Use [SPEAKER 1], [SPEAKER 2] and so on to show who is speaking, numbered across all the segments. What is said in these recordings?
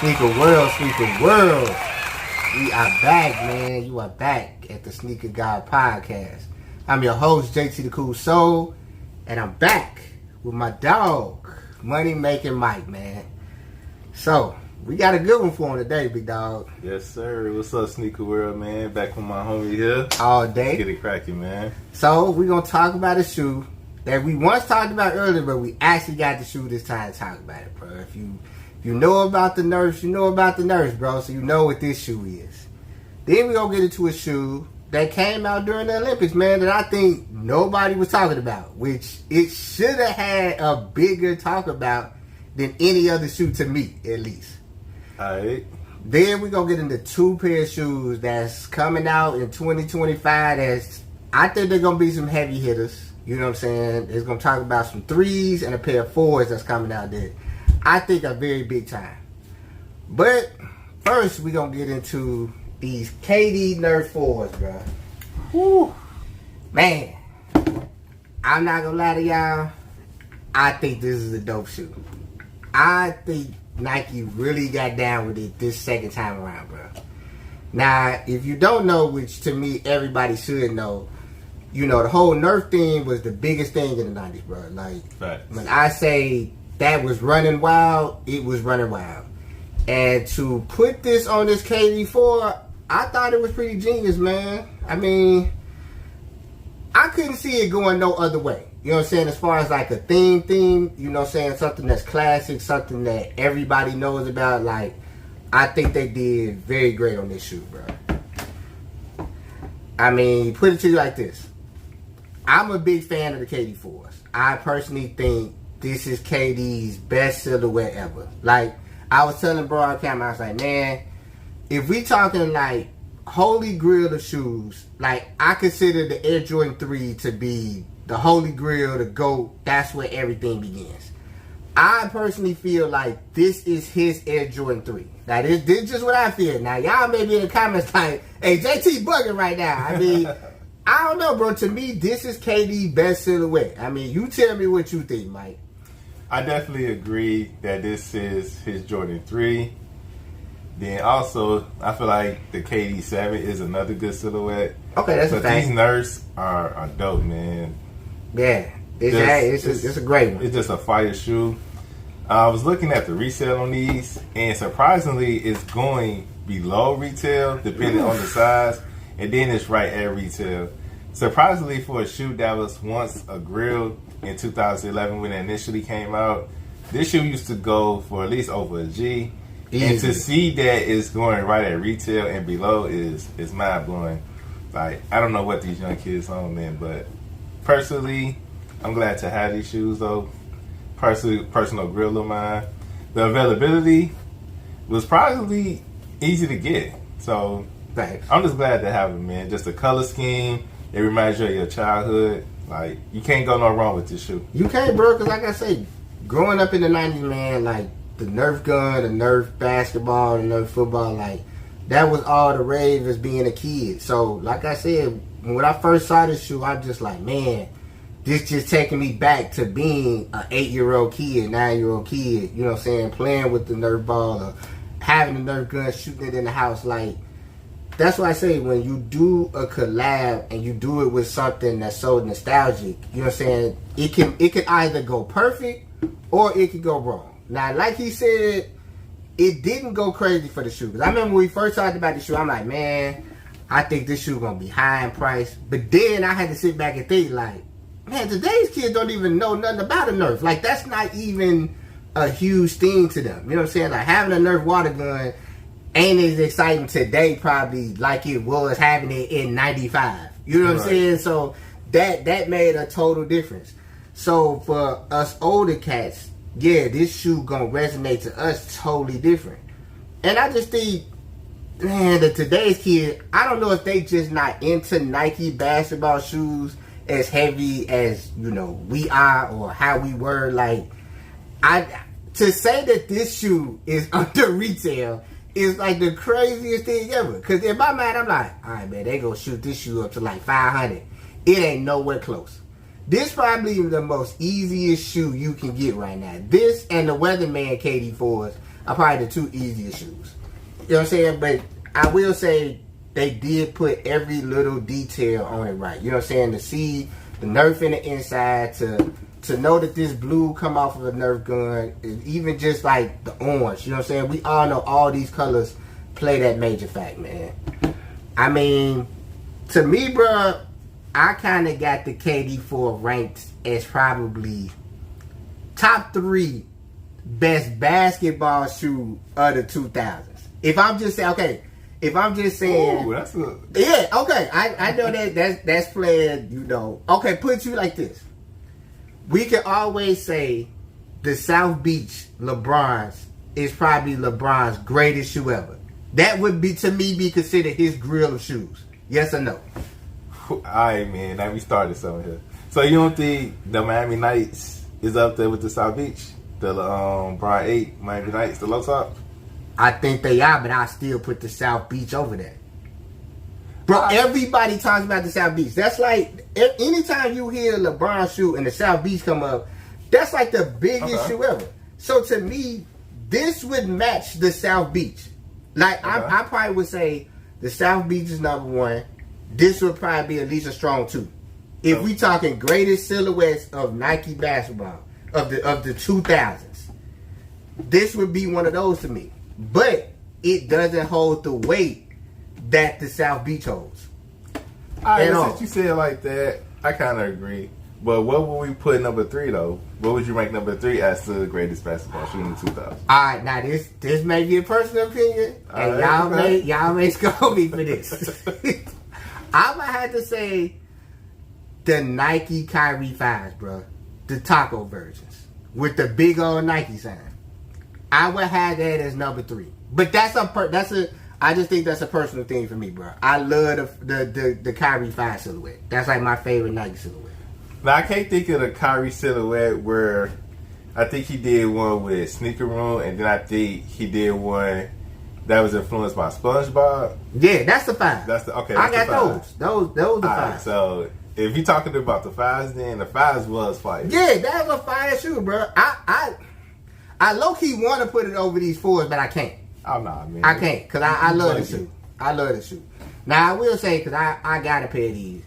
[SPEAKER 1] Sneaker world, sneaker world. We are back, man. You are back at the Sneaker God Podcast. I'm your host, JT the Cool Soul, and I'm back with my dog, Money Making Mike, man. So, we got a good one for him today, big dog.
[SPEAKER 2] Yes, sir. What's up, Sneaker World, man? Back with my homie here.
[SPEAKER 1] All day.
[SPEAKER 2] Let's get it cracking, man.
[SPEAKER 1] So, we're going to talk about a shoe that we once talked about earlier, but we actually got the shoe this time to talk about it, bro. If you know about the Nerfs, you know about the Nerfs, bro, so you know what this shoe is. Then we're going to get into a shoe that came out during the Olympics, man, that I think nobody was talking about, which it should have had a bigger talk about than any other shoe to me, at least.
[SPEAKER 2] Alright.
[SPEAKER 1] Then we're going to get into two pair of shoes that's coming out in 2025 that's, I think they're going to be some heavy hitters. You know what I'm saying? It's going to talk about some threes and a pair of fours that's coming out there. I think are very big time. But first, we're going to get into these KD Nerf 4s, bro. Whew. Man, I'm not going to lie to y'all. I think this is a dope shoe. I think Nike really got down with it this second time around, bro. Now, if you don't know, which to me everybody should know, you know, the whole Nerf thing was the biggest thing in the 90s, bro. Like,
[SPEAKER 2] Facts.
[SPEAKER 1] When I say that was running wild, it was running wild. And to put this on this KD4, I thought it was pretty genius, man. I mean, I couldn't see it going no other way. You know what I'm saying? As far as like a theme, you know what I'm saying? Something that's classic, something that everybody knows about. Like, I think they did very great on this shoe, bro. I mean, put it to you like this. I'm a big fan of the KD4s. I personally think this is KD's best silhouette ever. Like, I was telling Broadcam, I was like, man, if we talking like holy grail of shoes, like I consider the Air Jordan 3 to be the holy grail, the GOAT. That's where everything begins. I personally feel like this is his Air Jordan 3. Now, this is just what I feel. Now, y'all may be in the comments like, hey, JT bugging right now. I mean, I don't know, bro. To me, this is KD's best silhouette. I mean, you tell me what you think, Mike.
[SPEAKER 2] I definitely agree that this is his Jordan 3. Then also, I feel like the KD7 is another good silhouette.
[SPEAKER 1] Okay, that's a fact.
[SPEAKER 2] These Nerfs are dope, man.
[SPEAKER 1] Yeah, it's a great one.
[SPEAKER 2] It's just a fire shoe. I was looking at the resale on these, and surprisingly, it's going below retail, depending on the size, and then it's right at retail. Surprisingly, for a shoe that was once a grill in 2011 when it initially came out, this shoe used to go for at least over a G. Easy. And to see that it's going right at retail and below is mind blowing. Like, I don't know what these young kids own, man, but personally, I'm glad to have these shoes though. Personal grill of mine. The availability was probably easy to get. So
[SPEAKER 1] thanks.
[SPEAKER 2] I'm just glad to have them, man. Just the color scheme, it reminds you of your childhood. Like, you can't go no wrong with this shoe.
[SPEAKER 1] You can't, bro, because like I say, growing up in the 90s, man, like the Nerf gun, the Nerf basketball, the Nerf football, like that was all the rave as being a kid. So, like I said, when I first saw this shoe, I was just like, man, this just taking me back to being an 8-year-old kid, 9-year-old kid, you know what I'm saying, playing with the Nerf ball or having the Nerf gun, shooting it in the house. Like, that's why I say when you do a collab and you do it with something that's so nostalgic, you know what I'm saying, it can either go perfect or it could go wrong. Now, like he said, it didn't go crazy for the shoe. Because I remember when we first talked about the shoe, I'm like, man, I think this shoe going to be high in price. But then I had to sit back and think like, man, today's kids don't even know nothing about a Nerf. Like, that's not even a huge thing to them. You know what I'm saying? Like, having a Nerf water gun ain't as exciting today probably like it was having it in 95. You know what I'm saying? So that made a total difference. So for us older cats, yeah, this shoe gonna resonate to us totally different. And I just think, man, that today's kid, I don't know if they just not into Nike basketball shoes as heavy as, you know, we are or how we were. Like, to say that this shoe is under retail is like the craziest thing ever. Because in my mind, I'm like, all right, man, they gonna shoot this shoe up to like 500. It ain't nowhere close. This probably the most easiest shoe you can get right now. This and the Weatherman KD4s are probably the two easiest shoes. You know what I'm saying? But I will say they did put every little detail on it right. You know what I'm saying? To see the Nerf in the inside, to know that this blue come off of a Nerf gun, and even just like the orange. You know what I'm saying? We all know all these colors play that major fact, man. I mean, to me, bro, I kind of got the KD4 ranked as probably top 3 best basketball shoe of the 2000s. If I'm just saying, okay, if I'm just saying,
[SPEAKER 2] ooh, that's a...
[SPEAKER 1] yeah, okay, I know that's playing, you know. Okay, put you like this. We can always say the South Beach LeBron's is probably LeBron's greatest shoe ever. That would be, to me, be considered his grill of shoes. Yes or no?
[SPEAKER 2] Alright, man, now we started something here. So you don't think the Miami Nights is up there with the South Beach? The Bron 8 Miami Nights, the low top?
[SPEAKER 1] I think they are, but I still put the South Beach over there. Bro, everybody talks about the South Beach. That's like, anytime you hear LeBron shoe and the South Beach come up, that's like the biggest shoe ever. So to me, this would match the South Beach. Like, I probably would say the South Beach is number 1. This would probably be at least a strong 2. If we talking greatest silhouettes of Nike basketball of the 2000s, this would be one of those to me. But it doesn't hold the weight that the South Beach holds.
[SPEAKER 2] Since you say it like that, I kind of agree. But what would we put number 3 though? What would you rank number 3 as to the greatest basketball shoe in the 2000s?
[SPEAKER 1] All right, now this may be a personal opinion, and y'all may scold me for this. I would have to say the Nike Kyrie 5s, bro, the taco versions with the big old Nike sign. I would have that as number 3, but I just think that's a personal thing for me, bro. I love the Kyrie 5 silhouette. That's like my favorite Nike silhouette.
[SPEAKER 2] Now, I can't think of the Kyrie silhouette where I think he did one with Sneaker Room, and then I think he did one that was influenced by SpongeBob.
[SPEAKER 1] Yeah, that's the 5.
[SPEAKER 2] That's the okay.
[SPEAKER 1] I
[SPEAKER 2] got
[SPEAKER 1] those. Those the 5.
[SPEAKER 2] Right, so if you're talking about the 5s, then the 5s was fire.
[SPEAKER 1] Yeah, that was a fire shoe, bro. I low key want to put it over these 4s, but I can't.
[SPEAKER 2] Oh nah, man.
[SPEAKER 1] I can't, cause I love the shoe. I love the shoe. Now I will say, cause I got a pair of these.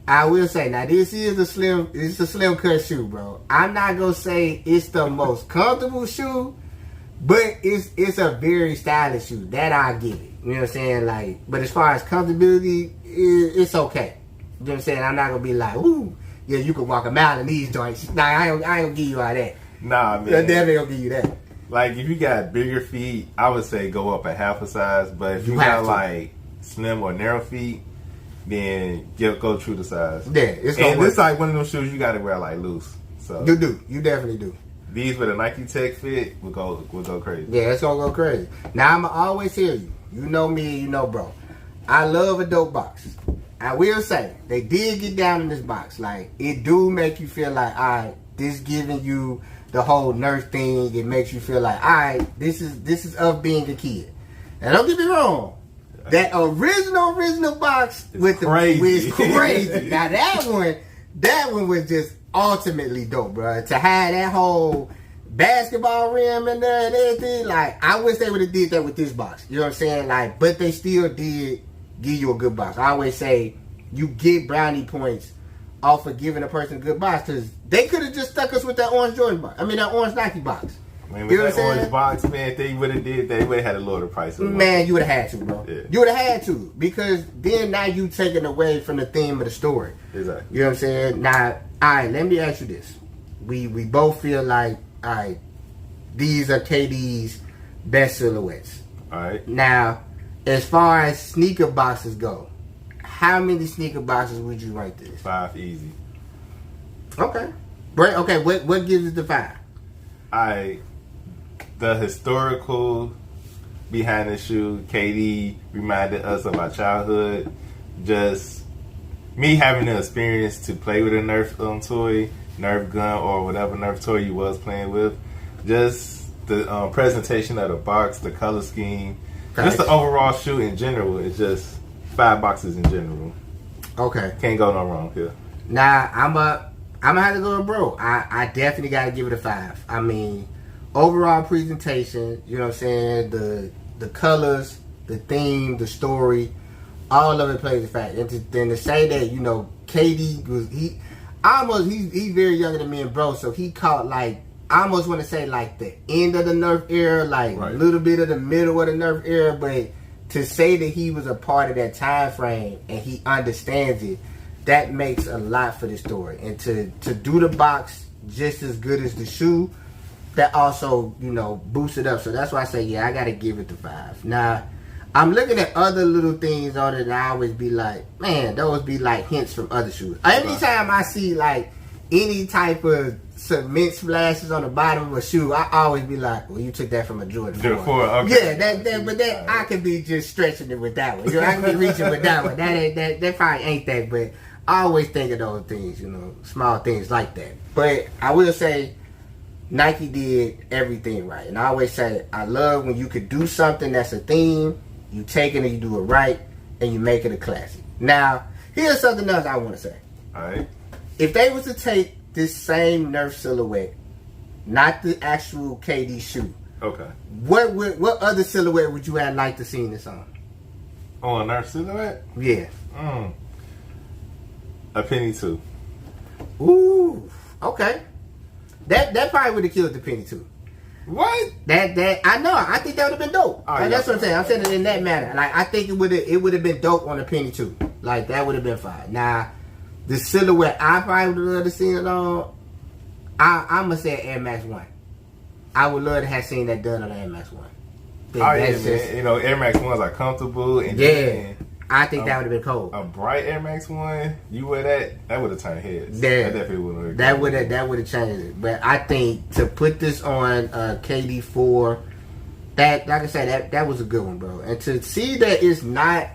[SPEAKER 1] I will say, now this is a slim cut shoe, bro. I'm not gonna say it's the most comfortable shoe, but it's a very stylish shoe. That I give it. You know what I'm saying? Like, but as far as comfortability, it's okay. You know what I'm saying? I'm not gonna be like, ooh, yeah, you can walk a mile in these joints. Nah, I ain't gonna give you all that.
[SPEAKER 2] Nah, man.
[SPEAKER 1] I definitely gonna give you that.
[SPEAKER 2] Like, if you got bigger feet, I would say go up a half a size. But if you got like slim or narrow feet, then go true to size.
[SPEAKER 1] Yeah, it's gonna
[SPEAKER 2] and
[SPEAKER 1] work.
[SPEAKER 2] It's like one of those shoes you got to wear like loose. So
[SPEAKER 1] you do, you definitely do.
[SPEAKER 2] These with a Nike Tech fit will go crazy.
[SPEAKER 1] Yeah, it's gonna go crazy. Now I'ma always tell you, you know me, you know, bro. I love a dope box. I will say they did get down in this box. Like, it do make you feel like, all right, this giving you the whole Nerf thing. It makes you feel like, all right, this is of being a kid. Now don't get me wrong. That original box was crazy. Now that one was just ultimately dope, bro. To have that whole basketball rim in there and everything, like, I wish they would have did that with this box. You know what I'm saying? Like, but they still did give you a good box. I always say you get brownie points off of giving a person a good box, because they could have just stuck us with that orange Jordan box. I mean, that orange Nike box.
[SPEAKER 2] Man, with that orange box, man, they would have did that. They would have had a lower price.
[SPEAKER 1] Man, you would have had to, bro.
[SPEAKER 2] Yeah.
[SPEAKER 1] You would have had to, because then now you taking away from the theme of the story.
[SPEAKER 2] Exactly.
[SPEAKER 1] You know what I'm saying? Now, all right, let me ask you this. We both feel like, all right, these are KD's best silhouettes.
[SPEAKER 2] All right.
[SPEAKER 1] Now, as far as sneaker boxes go, how many sneaker boxes would you rank this?
[SPEAKER 2] 5 easy.
[SPEAKER 1] Okay. Right. Okay. What gives it the 5?
[SPEAKER 2] The historical behind the shoe, KD reminded us of our childhood. Just me having the experience to play with a Nerf toy, Nerf gun, or whatever Nerf toy you was playing with. Just the presentation of the box, the color scheme, just the overall shoe in general. It's just 5 boxes in general. Okay. Can't go no wrong here.
[SPEAKER 1] Now, I'm gonna have to go with bro. I definitely gotta give it a 5. I mean, overall presentation, you know what I'm saying, the colors, the theme, the story, all of it plays a factor. And then to say that, you know, KD was he's very younger than me and bro, so he caught like, I almost want to say like the end of the Nerf era, like a little bit of the middle of the Nerf era, but to say that he was a part of that time frame and he understands it, that makes a lot for the story. And to do the box just as good as the shoe, that also, you know, boosts it up. So that's why I say, yeah, I got to give it the 5. Now, I'm looking at other little things on it and I always be like, man, those be like hints from other shoes. Anytime I see like any type of cement splashes on the bottom of a shoe, I always be like, well, you took that from a Jordan 4.
[SPEAKER 2] Okay.
[SPEAKER 1] Yeah, but I could be just stretching it with that one. You know, I can be reaching with that one. That probably ain't that, but I always think of those things, you know, small things like that. But I will say, Nike did everything right. And I always say, I love when you could do something that's a theme, you take it and you do it right, and you make it a classic. Now, here's something else I want to say.
[SPEAKER 2] Alright.
[SPEAKER 1] If they was to take this same Nerf silhouette, not the actual KD shoe,
[SPEAKER 2] okay,
[SPEAKER 1] what other silhouette would you have liked to see this on?
[SPEAKER 2] On a Nerf silhouette?
[SPEAKER 1] Yeah.
[SPEAKER 2] A penny 2.
[SPEAKER 1] Ooh, okay. That probably would have killed the penny 2.
[SPEAKER 2] What?
[SPEAKER 1] That I know. I think that would have been dope.
[SPEAKER 2] Oh,
[SPEAKER 1] like, that's what I'm saying. I'm saying it in that manner. Like, I think it would have been dope on a penny 2. Like, that would have been fine. Now, the silhouette I probably would have loved to see it on, I'm gonna say Air Max 1. I would love to have seen that done on Air Max 1.
[SPEAKER 2] Man. You know, Air Max 1s are comfortable and
[SPEAKER 1] I think that would have been cool.
[SPEAKER 2] A bright Air Max 1, you wear that would have turned heads.
[SPEAKER 1] Yeah,
[SPEAKER 2] that definitely would have.
[SPEAKER 1] That would have changed it. But I think to put this on KD 4, that, like I said, that was a good one, bro. And to see that it's not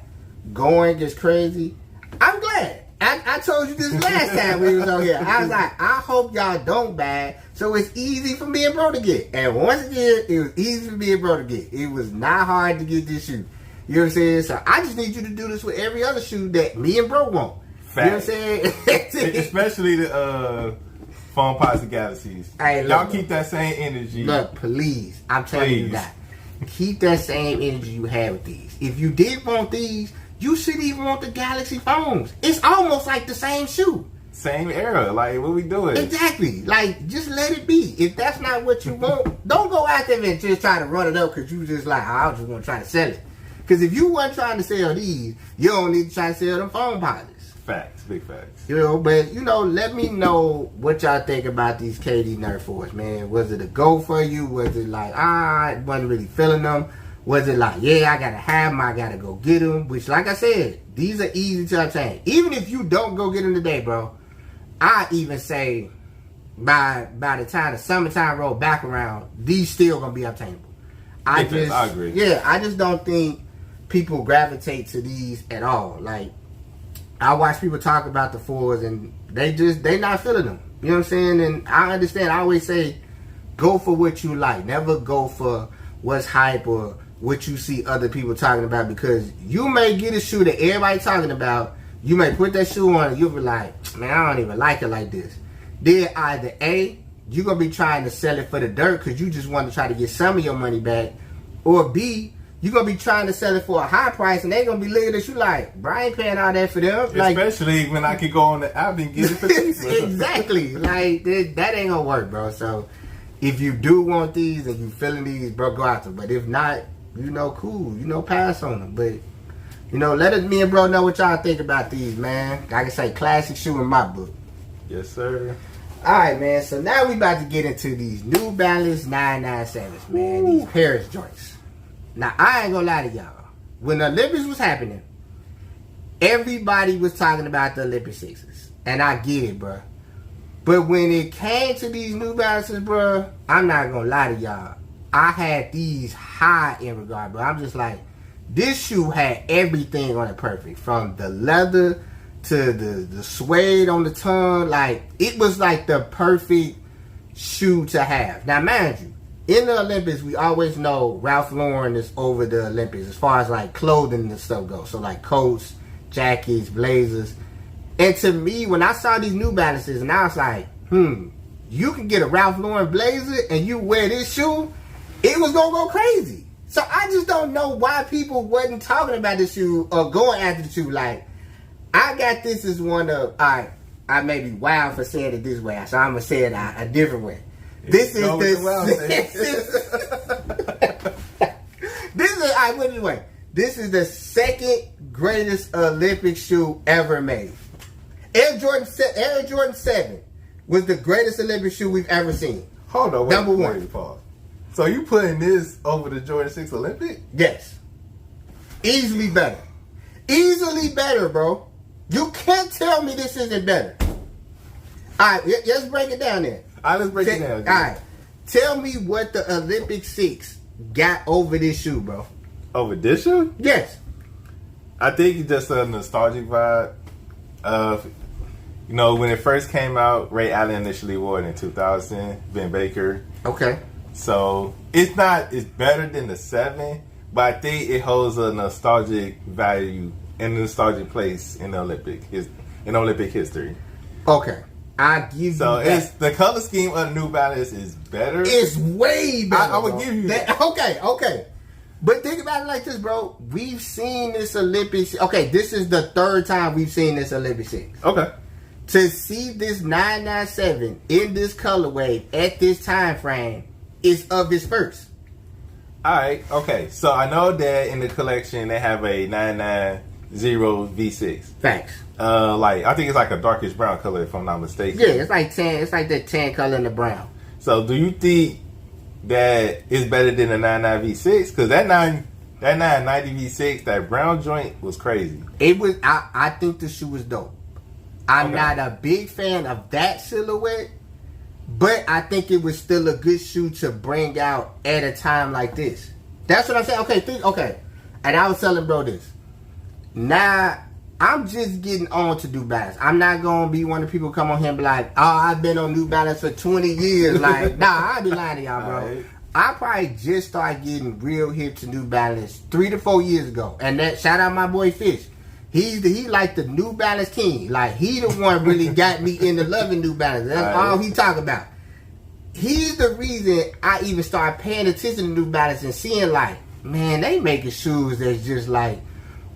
[SPEAKER 1] going as crazy, I'm glad. I told you this last time we was on here. I was like, I hope y'all don't buy, so it's easy for me and bro to get. And once again, it was easy for me and bro to get. It was not hard to get this shoe. You know what I'm saying? So I just need you to do this with every other shoe that me and bro want.
[SPEAKER 2] Fact.
[SPEAKER 1] You know what I'm saying?
[SPEAKER 2] Especially the Foam Pods and Galaxies.
[SPEAKER 1] Hey,
[SPEAKER 2] y'all keep that same energy.
[SPEAKER 1] Look, please. I'm telling you that. Keep that same energy you had with these. If you did want these, you should even want the Galaxy Foams. It's almost like the same shoe.
[SPEAKER 2] Same era. Like, what we doing?
[SPEAKER 1] Exactly. Like, just let it be. If that's not what you want, don't go out there and just try to run it up because you just like, I just want to try to sell it. Because if you weren't trying to sell these, you don't need to try to sell them foam polishes.
[SPEAKER 2] Facts. Big facts.
[SPEAKER 1] You know, but, you know, let me know what y'all think about these KD Nerf 4s, man. Was it a go for you? Was it like, I wasn't really feeling them? Was it like, yeah, I got to have them, I got to go get them? Which, like I said, these are easy to obtain. Even if you don't go get them today, bro, I even say by the time the summertime roll back around, these still going to be obtainable. I
[SPEAKER 2] agree.
[SPEAKER 1] Yeah, I just don't think people gravitate to these at all. Like, I watch people talk about the 4s and they not feeling them. You know what I'm saying? And I understand. I always say, go for what you like. Never go for what's hype or what you see other people talking about, because you may get a shoe that everybody's talking about. You may put that shoe on and you'll be like, man, I don't even like it like this. Then either A, you're going to be trying to sell it for the dirt because you just want to try to get some of your money back, or B, you're going to be trying to sell it for a high price and they're going to be looking at you like, bro, I ain't paying all that for them. Like,
[SPEAKER 2] especially when I can go on the app and get it for cheaper.
[SPEAKER 1] Exactly. Like, that ain't going to work, bro. So, if you do want these and you feeling these, bro, go out them. But if not, you know, cool. You know, pass on them. But, you know, me and bro know what y'all think about these, man. Like I say, classic shoe in my book.
[SPEAKER 2] Yes, sir.
[SPEAKER 1] Alright, man. So now we about to get into these New Balance 997s, man. These Paris joints. Now, I ain't gonna lie to y'all. When the Olympics was happening, everybody was talking about the Olympic 6s. And I get it, bro. But when it came to these New Balances, bro, I'm not gonna lie to y'all. I had these high in regard, bro. I'm just like, this shoe had everything on it perfect. From the leather to the suede on the tongue. Like, it was like the perfect shoe to have. Now, mind you, in the Olympics, we always know Ralph Lauren is over the Olympics as far as like clothing and stuff goes. So like coats, jackets, blazers. And to me, when I saw these New Balances, and I was like, you can get a Ralph Lauren blazer and you wear this shoe, it was gonna go crazy. So I just don't know why people wasn't talking about the shoe or going after the shoe. Like, I got this as one of, I may be wild for saying it this way, so I'm gonna say it a different way. This is the second greatest Olympic shoe ever made. Air Jordan 7 was the greatest Olympic shoe we've ever seen.
[SPEAKER 2] Hold on,
[SPEAKER 1] Number one.
[SPEAKER 2] Pause. So you putting this over the Jordan 6 Olympic?
[SPEAKER 1] Yes. Easily better. Easily better, bro. You can't tell me this isn't better. All right, let's break it down then.
[SPEAKER 2] All right, let's break it down.
[SPEAKER 1] All right. Tell me what the Olympic 6 got over this shoe, bro.
[SPEAKER 2] Over this shoe?
[SPEAKER 1] Yes.
[SPEAKER 2] I think it's just a nostalgic vibe of, when it first came out, Ray Allen initially wore it in 2000, Ben Baker.
[SPEAKER 1] Okay.
[SPEAKER 2] So it's better than the 7, but I think it holds a nostalgic value and a nostalgic place in the Olympic history.
[SPEAKER 1] Okay. I give you that.
[SPEAKER 2] It's the color scheme of the New Balance is better.
[SPEAKER 1] It's way better.
[SPEAKER 2] I would give you that.
[SPEAKER 1] Okay. But think about it like this, bro. We've seen this Olympics. Okay, this is the third time we've seen this Olympic 6.
[SPEAKER 2] Okay.
[SPEAKER 1] To see this 997 in this colorway at this time frame is of its first.
[SPEAKER 2] All right. Okay. So I know that in the collection they have a 990 V6.
[SPEAKER 1] Facts.
[SPEAKER 2] I think it's like a darkish brown color if I'm not mistaken.
[SPEAKER 1] Yeah, it's like tan. It's like that tan color in the brown.
[SPEAKER 2] So do you think that it's better than the 99 V6? Because that 990 V6, that brown joint was crazy.
[SPEAKER 1] It was. I think the shoe was dope. I'm not a big fan of that silhouette, but I think it was still a good shoe to bring out at a time like this. That's what I'm saying. Okay. And I was telling bro this. Now, I'm just getting on to New Balance. I'm not going to be one of the people come on here and be like, oh, I've been on New Balance for 20 years. Like, nah, I'll be lying to y'all, bro. Right. I probably just started getting real hip to New Balance 3 to 4 years ago. And that, shout out my boy Fish. He like the New Balance king. Like, he the one really got me into loving New Balance. That's all he talk about. He's the reason I even started paying attention to New Balance and seeing like, man, they making shoes that's just like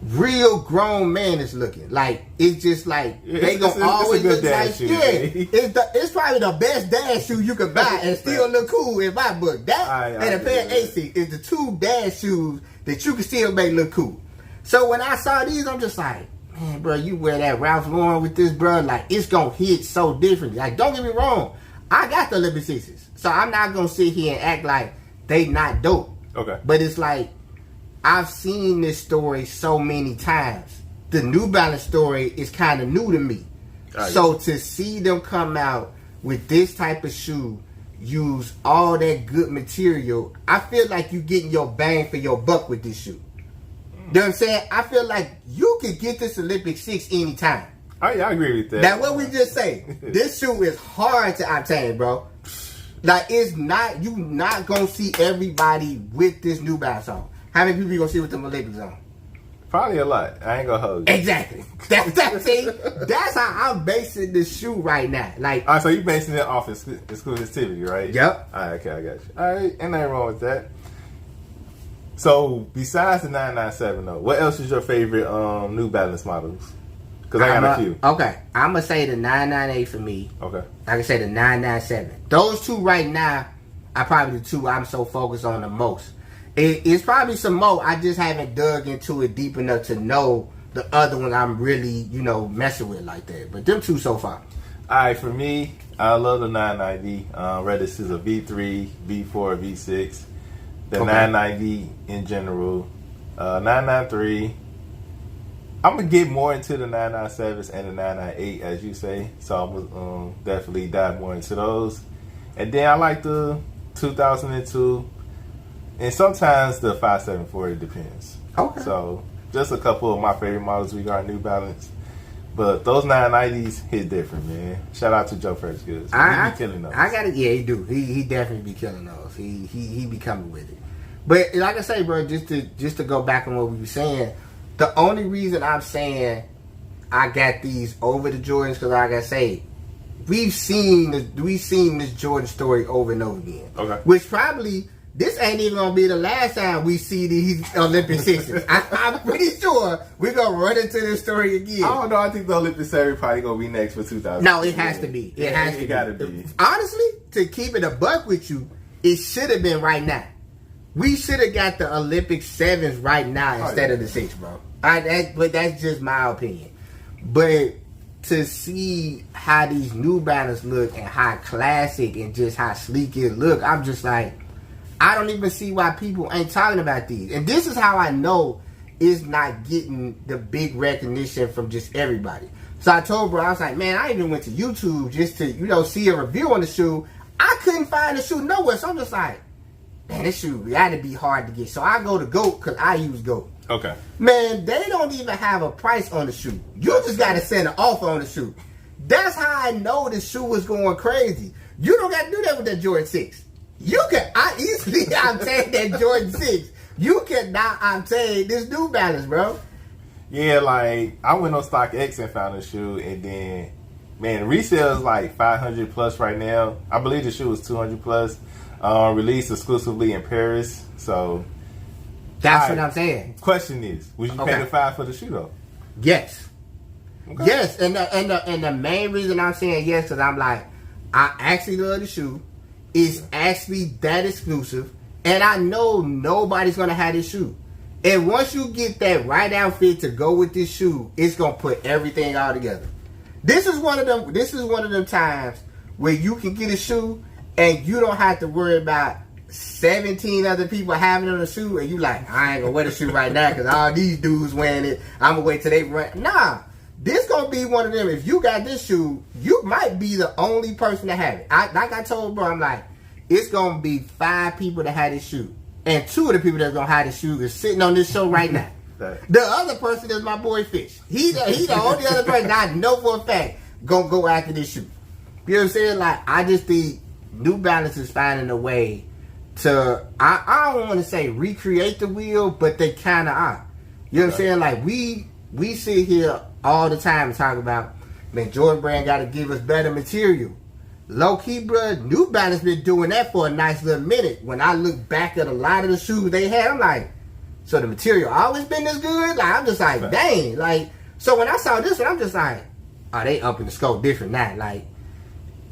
[SPEAKER 1] real grown man is looking. Like, it's just like they gonna always look nice. Yeah, it's probably the best dad shoe you could buy and still look cool in my book. That and a pair of AC is the two dad shoes that you can still make look cool. So when I saw these, I'm just like, man, bro, you wear that Ralph Lauren with this, bro, like it's gonna hit so differently. Like, don't get me wrong, I got the Olympic 6s, so I'm not gonna sit here and act like they not dope.
[SPEAKER 2] Okay,
[SPEAKER 1] but it's like I've seen this story so many times. The New Balance story is kind of new to me. So to see them come out with this type of shoe, use all that good material, I feel like you getting your bang for your buck with this shoe. You know what I'm saying? I feel like you could get this Olympic 6 anytime.
[SPEAKER 2] Oh, yeah, I agree with that.
[SPEAKER 1] Now, what we just say, this shoe is hard to obtain, bro. Like, it's not, you not going to see everybody with this New Balance on. How many people you going to see with them Olympics on?
[SPEAKER 2] Probably a lot. I ain't going to hold you.
[SPEAKER 1] Exactly. That's how I'm basing this shoe right now. Like,
[SPEAKER 2] all right, so you basing it off exclusivity, right?
[SPEAKER 1] Yep.
[SPEAKER 2] All right, okay, I got you. All right, ain't nothing wrong with that. So, besides the 997, though, what else is your favorite New Balance models? Because I got a few.
[SPEAKER 1] Okay, I'm going to say the 998 for me.
[SPEAKER 2] Okay.
[SPEAKER 1] I can say the 997. Those two right now are probably the two I'm so focused on the most. It's probably some more. I just haven't dug into it deep enough to know the other one I'm really, messing with like that. But them two so far.
[SPEAKER 2] All right, for me, I love the 990. Whether this is a V3, V4, V6. The 990 in general. 993. I'm going to get more into the 997s and the 998, as you say. So I'm going to definitely dive more into those. And then I like the 2002. And sometimes the 5740, depends.
[SPEAKER 1] Okay.
[SPEAKER 2] So just a couple of my favorite models we got New Balance. But those 990s hit different, man. Shout out to Joe Fresh Goods. He be killing those.
[SPEAKER 1] I got it. Yeah, he do. He definitely be killing those. He be coming with it. But like I say, bro, just to go back on what we were saying, the only reason I'm saying I got these over the Jordans, because like I say, we've seen this Jordan story over and over again.
[SPEAKER 2] Okay.
[SPEAKER 1] Which probably this ain't even gonna be the last time we see these Olympic sixes. I'm pretty sure we're gonna run into this story again.
[SPEAKER 2] I don't know. I think the Olympic series probably gonna be next for 2000.
[SPEAKER 1] No, it has to be. It
[SPEAKER 2] gotta be.
[SPEAKER 1] Honestly, to keep it a buck with you, it should have been right now. We should have got the Olympic sevens right now instead of the six, bro. But that's just my opinion. But to see how these New Balance look and how classic and just how sleek it look, I'm just like, I don't even see why people ain't talking about these. And this is how I know it's not getting the big recognition from just everybody. So I told bro, I was like, man, I even went to YouTube just to, see a review on the shoe. I couldn't find the shoe nowhere. So I'm just like, man, this shoe got to be hard to get. So I go to GOAT because I use GOAT.
[SPEAKER 2] Okay.
[SPEAKER 1] Man, they don't even have a price on the shoe. You just got to send an offer on the shoe. That's how I know the shoe was going crazy. You don't got to do that with that Jordan 6. You can, I'm saying that Jordan 6. You cannot, I'm saying this New Balance, bro.
[SPEAKER 2] Yeah, like, I went on StockX and found a shoe, and then, man, resale is like 500 plus right now. I believe the shoe was 200 plus. Released exclusively in Paris, so.
[SPEAKER 1] That's what I'm saying.
[SPEAKER 2] Question is, would you pay the $5 for the shoe though?
[SPEAKER 1] Yes.
[SPEAKER 2] Okay.
[SPEAKER 1] Yes, and the main reason I'm saying yes is I'm like, I actually love the shoe. It's actually that exclusive, and I know nobody's gonna have this shoe. And once you get that right outfit to go with this shoe, it's gonna put everything all together. This is one of them times where you can get a shoe and you don't have to worry about 17 other people having on a shoe, and you like, I ain't gonna wear the shoe right now because all these dudes wearing it. I'm gonna wait till they run. Nah, this gonna be one of them. If you got this shoe, you might be the only person to have it. Like I told bro, I'm like, it's gonna be 5 people that have this shoe, and 2 of the people that's gonna have this shoe is sitting on this show right now. The other person is my boy Fish. He the only other person I know for a fact gonna go after this shoe. You know what I'm saying? Like, I just think New Balance is finding a way to, I don't want to say recreate the wheel, but they kind of are. You know what I'm saying? Like, we sit here all the time and talk about, man, Jordan Brand got to give us better material. Low key, bro, New Balance been doing that for a nice little minute. When I look back at a lot of the shoes they had, I'm like, so the material always been this good? Like, I'm just like, dang. Like, so when I saw this one, I'm just like, oh, they up in the scope different now. Like,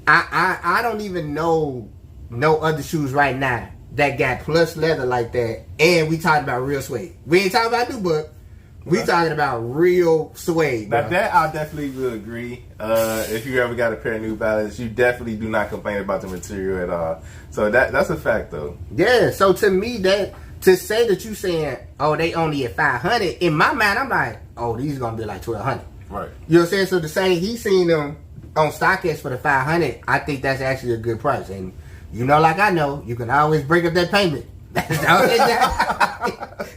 [SPEAKER 1] I don't even know no other shoes right now that got plush leather like that, and we talking about real suede. We ain't talking about Nubuck. We talking about real suede.
[SPEAKER 2] Now that I definitely will agree. If you ever got a pair of New Balance, you definitely do not complain about the material at all. So that's a fact, though.
[SPEAKER 1] Yeah. So to me, that to say that you saying, oh, they only at 500, in my mind, I'm like, oh, these gonna be like 1,200.
[SPEAKER 2] Right.
[SPEAKER 1] You know what I'm saying? So to say he seen them on StockX for the 500, I think that's actually a good price. And like I know, you can always break up that payment.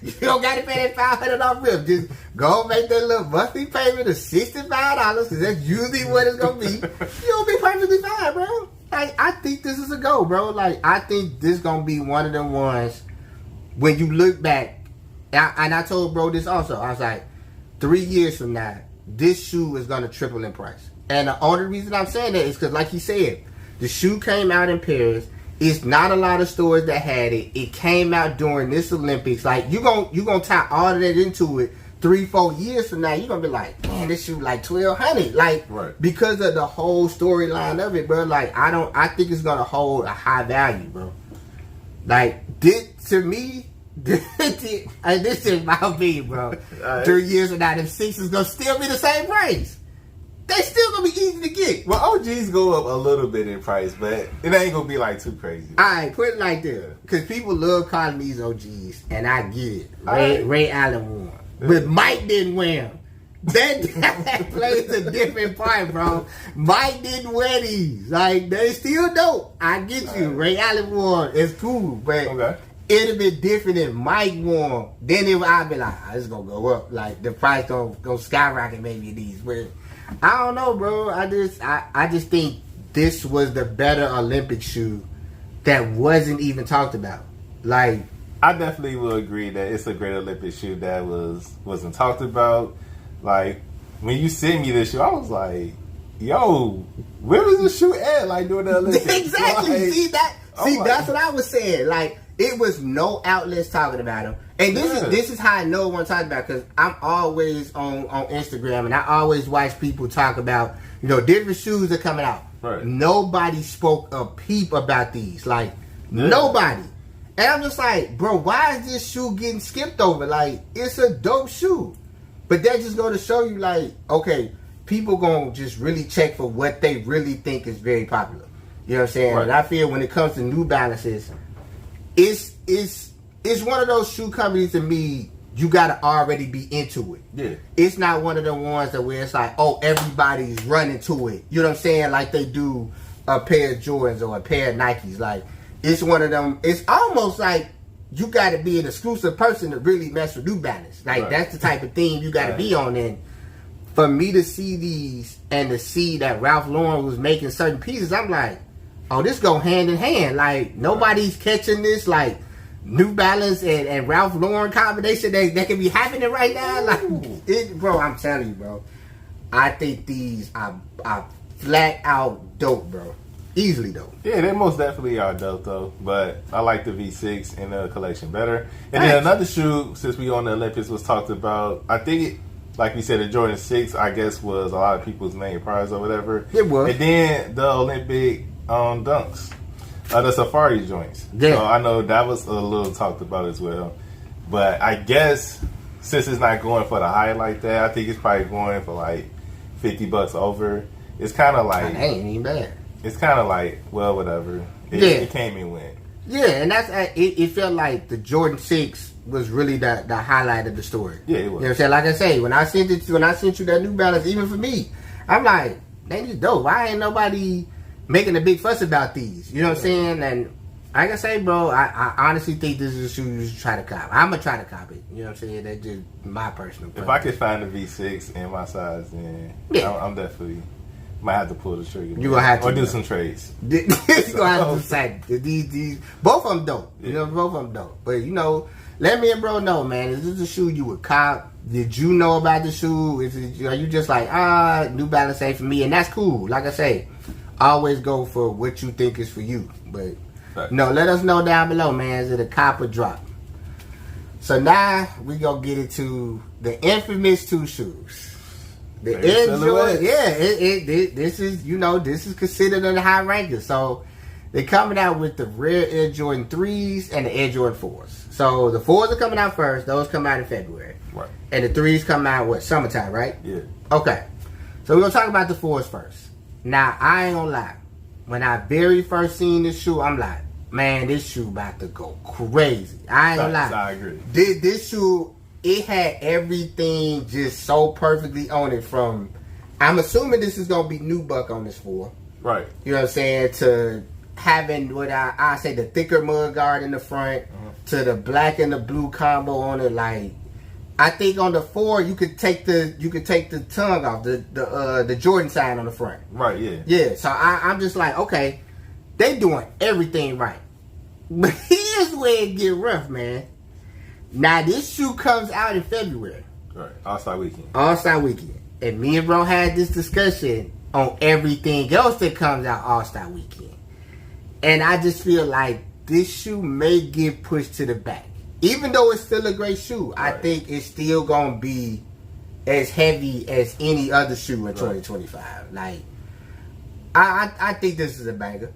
[SPEAKER 1] You don't got to pay that $500 off rip. Just go make that little monthly payment of $65 because that's usually what it's gonna be. You'll be perfectly fine, bro. Like, I think this is a go, bro. Like, I think this gonna be one of them ones when you look back. And I told bro this also. I was like, 3 years from now, this shoe is gonna triple in price. And the only reason I'm saying that is because, like he said, the shoe came out in Paris. It's not a lot of stores that had it. It came out during this Olympics. Like, you gonna tie all of that into it 3-4 years from now. You're gonna be like, man, this shoe like 1,200. Like,
[SPEAKER 2] right.
[SPEAKER 1] Because of the whole storyline of it, bro. Like, I think it's gonna hold a high value, bro. Like, to me, this is my opinion, bro. 3 years from now, them 6 is gonna still be the same price. They still gonna be easy to get.
[SPEAKER 2] Well, OGs go up a little bit in price, but it ain't gonna be like too crazy.
[SPEAKER 1] Alright, put it like this. Because people love calling these OGs, and I get it. Ray Allen won. But Mike didn't win. That plays a different part, bro. Mike didn't wear these. Like, they still dope. I get you. Ray Allen won. It's cool, but it'd have been different if Mike won. Then I'd be like, it's gonna go up. Like, the price gonna skyrocket maybe these. But I don't know, bro. I just think this was the better Olympic shoe that wasn't even talked about. Like,
[SPEAKER 2] I definitely will agree that it's a great Olympic shoe that wasn't talked about. Like, when you sent me this shoe, I was like, yo, where was the shoe at? Like during the Olympics?
[SPEAKER 1] Exactly.
[SPEAKER 2] Like,
[SPEAKER 1] See, that's what I was saying. Like, it was no outlets talking about him. And this is how I know what I'm talking about, because I'm always on Instagram and I always watch people talk about, different shoes are coming out.
[SPEAKER 2] Right.
[SPEAKER 1] Nobody spoke a peep about these. Like, nobody. And I'm just like, bro, why is this shoe getting skipped over? Like, it's a dope shoe. But that just going to show you, like, okay, people going to just really check for what they really think is very popular. You know what I'm saying?
[SPEAKER 2] Right.
[SPEAKER 1] And I feel when it comes to New Balances, it's one of those shoe companies to me, you got to already be into it.
[SPEAKER 2] Yeah.
[SPEAKER 1] It's not one of the ones that where it's like, oh, everybody's running to it. You know what I'm saying? Like they do a pair of Jordans or a pair of Nikes. Like, it's one of them. It's almost like you got to be an exclusive person to really mess with New Balance. Like,
[SPEAKER 2] right.
[SPEAKER 1] That's the type of thing you got to be on. And for me to see these and to see that Ralph Lauren was making certain pieces, I'm like, oh, this go hand in hand. Like, nobody's catching this. Like, New Balance and Ralph Lauren combination that can be happening right now. Like, bro, I'm telling you, bro. I think these are flat out dope, bro. Easily dope.
[SPEAKER 2] Yeah, they most definitely are dope, though. But I like the V6 in the collection better. And then another shoe, since we on the Olympics, was talked about. I think it, like we said, the Jordan 6, I guess, was a lot of people's main prize or whatever.
[SPEAKER 1] It was.
[SPEAKER 2] And then the Olympic dunks, the Safari joints.
[SPEAKER 1] Yeah.
[SPEAKER 2] So I know that was a little talked about as well. But I guess since it's not going for the high like that, I think it's probably going for like $50 over. It's kind of like,
[SPEAKER 1] that ain't even bad.
[SPEAKER 2] It's kind of like, well, whatever. It came and went.
[SPEAKER 1] Yeah, and that's it felt like the Jordan 6 was really the highlight of the story.
[SPEAKER 2] Yeah, it was.
[SPEAKER 1] You know what I'm saying? Like I say, when I sent you that New Balance, even for me, I'm like, they just dope. Why ain't nobody making a big fuss about these? You know what I'm saying? And like I say, bro, I honestly think this is a shoe you should try to cop. I'm going to try to cop it. You know what I'm saying? That's just my personal preference.
[SPEAKER 2] If I could find a V6 in my size, then I'm definitely might have to pull the trigger.
[SPEAKER 1] You gonna have to,
[SPEAKER 2] or do some trades.
[SPEAKER 1] You gonna have to say these both of them dope. You know, both of them dope. But let me and bro know, man. Is this a shoe you would cop? Did you know about the shoe? Are you just like, New Balance ain't for me? And that's cool. Like I say, always go for what you think is for you. But let us know down below, man. Is it a cop or drop? So now we gonna get into the infamous two shoes. The Air Jordan, this is considered in the high rankings. So they're coming out with the rare Air Jordan 3s and the Air Jordan 4s. So the 4s are coming out first. Those come out in February.
[SPEAKER 2] Right.
[SPEAKER 1] And the 3s come out, summertime, right?
[SPEAKER 2] Yeah.
[SPEAKER 1] Okay. So we're going to talk about the 4s first. Now, I ain't going to lie. When I very first seen this shoe, I'm like, man, this shoe about to go crazy. I ain't going to lie.
[SPEAKER 2] I agree.
[SPEAKER 1] This shoe, it had everything just so perfectly on it from, I'm assuming this is going to be nubuck on this 4.
[SPEAKER 2] Right.
[SPEAKER 1] You know what I'm saying? To having what I say the thicker mud guard in the front, to the black and the blue combo on it. Like, I think on the 4 you could take the tongue off, the Jordan sign on the front.
[SPEAKER 2] Right, yeah.
[SPEAKER 1] Yeah. So I'm just like, okay, they doing everything right. But here's where it get rough, man. Now this shoe comes out in February.
[SPEAKER 2] Right. All-Star Weekend.
[SPEAKER 1] All-Star Weekend. And me and bro had this discussion on everything else that comes out All-Star Weekend. And I just feel like this shoe may get pushed to the back. Even though it's still a great shoe, right. I think it's still going to be as heavy as any other shoe in 2025. Like, I think this is a banger.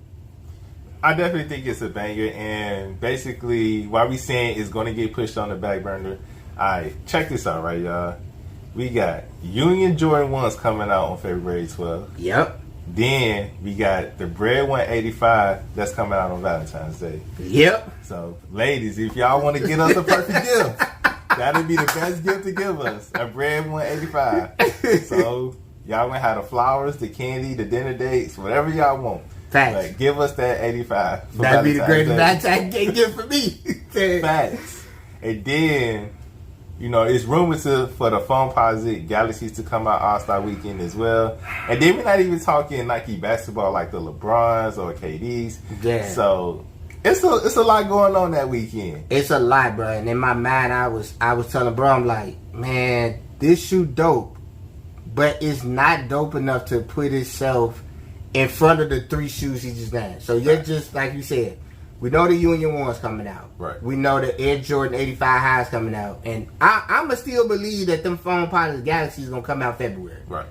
[SPEAKER 2] I definitely think it's a banger. And basically, why we saying it's going to get pushed on the back burner. All right, check this out, right, y'all. We got Union Jordan 1s coming out on February 12th.
[SPEAKER 1] Yep.
[SPEAKER 2] Then we got the Bread 185 that's coming out on Valentine's Day.
[SPEAKER 1] Yep.
[SPEAKER 2] So, ladies, if y'all want to get us a perfect gift, that'd be the best gift to give us. A Bread 185. So, y'all gonna have the flowers, the candy, the dinner dates, whatever y'all want.
[SPEAKER 1] Facts.
[SPEAKER 2] Like, give us that 85.
[SPEAKER 1] That'd be the greatest Valentine's Day gift for me.
[SPEAKER 2] Facts. And then, it's rumored for the Foamposite Galaxies to come out All-Star Weekend as well. And then we're not even talking Nike basketball like the LeBrons or KDs. Yeah. So it's a lot going on that weekend.
[SPEAKER 1] It's a lot, bro. And in my mind, I was telling bro, I'm like, man, this shoe dope. but it's not dope enough to put itself in front of the 3 shoes he just named. So you're just, like you said, we know the Union 1's coming out.
[SPEAKER 2] Right.
[SPEAKER 1] We know the Air Jordan 85 High's coming out. And I'ma still believe that them Foam Pilots Galaxy is going to come out February.
[SPEAKER 2] Right.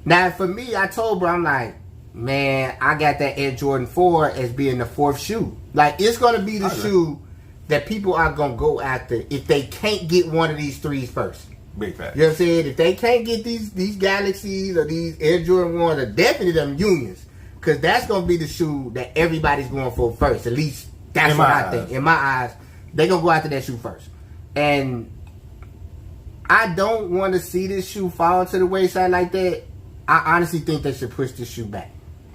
[SPEAKER 1] Now, for me, I told bro, I'm like, man, I got that Air Jordan 4 as being the 4th shoe. Like, it's going to be the shoe that people are going to go after if they can't get one of these 3s first.
[SPEAKER 2] Big fact.
[SPEAKER 1] You know what I'm saying? If they can't get these Galaxies or these Air Jordan 1s, or definitely them Unions, because that's going to be the shoe that everybody's going for first. At least that's what I think. In my eyes, they're going to go after that shoe first. And I don't want to see this shoe fall to the wayside like that. I honestly think they should push this shoe back.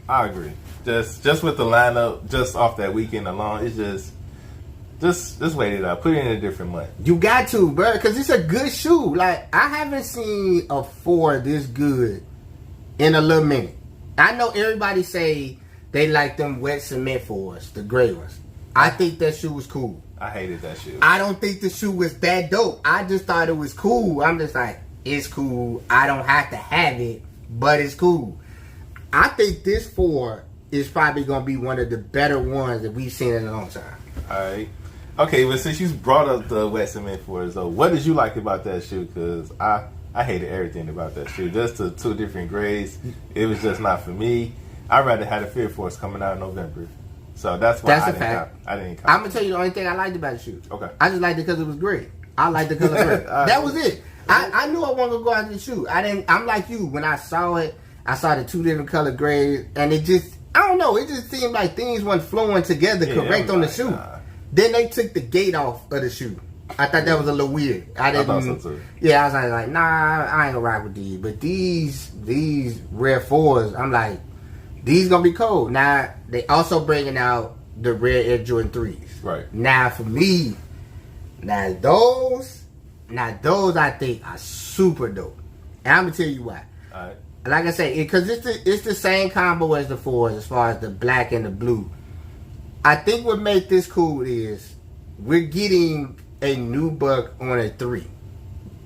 [SPEAKER 2] I agree. Just with the lineup, just off that weekend alone, it's just wait it out. Put it in a different month.
[SPEAKER 1] You got to, bro, because it's a good shoe. Like, I haven't seen a 4 this good in a little minute. I know everybody say they like them wet cement 4s, the gray ones. I think that shoe was cool.
[SPEAKER 2] I hated that shoe.
[SPEAKER 1] I don't think the shoe was that dope. I just thought it was cool. I'm just like, it's cool. I don't have to have it, but it's cool. I think this 4 is probably going to be one of the better ones that we've seen in a long time.
[SPEAKER 2] All right. Okay, but since you brought up the wet cement 4s, though, what did you like about that shoe? Because I hated everything about that shoe. Just the 2 different grades, it was just not for me. I'd rather have the Fear Force coming out in November. So that's why I didn't cop.
[SPEAKER 1] I'm going to tell you the only thing I liked about the shoe.
[SPEAKER 2] Okay.
[SPEAKER 1] I just liked it because it was gray. I liked the color gray. That was it. I knew I wanted to go after the shoe. I'm like you. When I saw it, I saw the 2 different color grades, and it just, I don't know, it just seemed like things weren't flowing together correct on the shoe.
[SPEAKER 2] Nah.
[SPEAKER 1] Then they took the gate off of the shoe. I thought that was a little weird. I
[SPEAKER 2] thought so too.
[SPEAKER 1] Yeah, I was like, nah, I ain't gonna rock with these. But these Rare 4s, I'm like, these gonna be cold. Now, they also bringing out the Rare Air Jordan 3s.
[SPEAKER 2] Right.
[SPEAKER 1] Now, for me, those I think are super dope. And I'm gonna tell you why.
[SPEAKER 2] All right.
[SPEAKER 1] Like I say, because it's the same combo as the 4s as far as the black and the blue. I think what makes this cool is we're getting a new buck on a 3.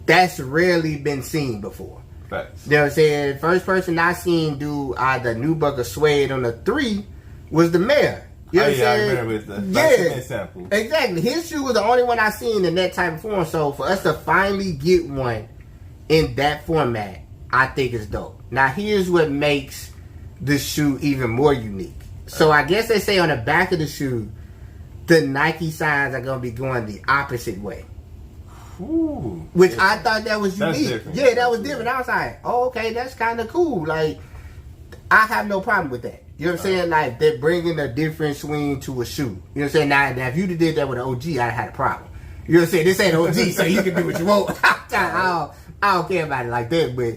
[SPEAKER 1] That's rarely been seen before.
[SPEAKER 2] Facts.
[SPEAKER 1] You know what I'm saying? First person I seen do either new buck or suede on a 3 was the mayor. You know what I'm saying?
[SPEAKER 2] I remember with the sample.
[SPEAKER 1] Exactly. His shoe was the only one I seen in that type of form. So for us to finally get one in that format, I think it's dope. Now here's what makes this shoe even more unique. So I guess they say on the back of the shoe, the Nike signs are going to be going the opposite way.
[SPEAKER 2] Ooh,
[SPEAKER 1] which I thought that was unique. Yeah, that was different. I was like, oh, okay, that's kind of cool. Like, I have no problem with that. You know what I'm saying? Like, they're bringing a different swing to a shoe. You know what I'm saying? Now if you did that with an OG, I'd had a problem. You know what I'm saying? This ain't OG, so you can do what you want. I don't care about it like that, but